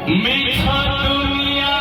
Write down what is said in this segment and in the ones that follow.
मीठा दुनिया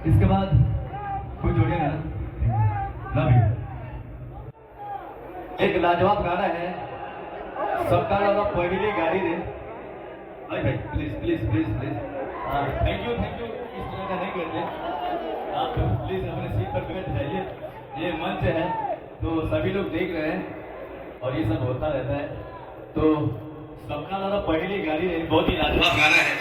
इसके बाद कोई जोड़िएगा ना लव यू। एक लाजवाब गाना है सबका वाला पहली गाड़ी दे भाई भाई please please please please thank you इस तरह का नहीं करते आप प्लीज अपने सीट पर बैठ जाइए। ये मंच है तो सभी लोग देख रहे हैं और ये सब होता रहता है तो सबका वाला पहली गाड़ी है बहुत ही लाजवाब गाना है।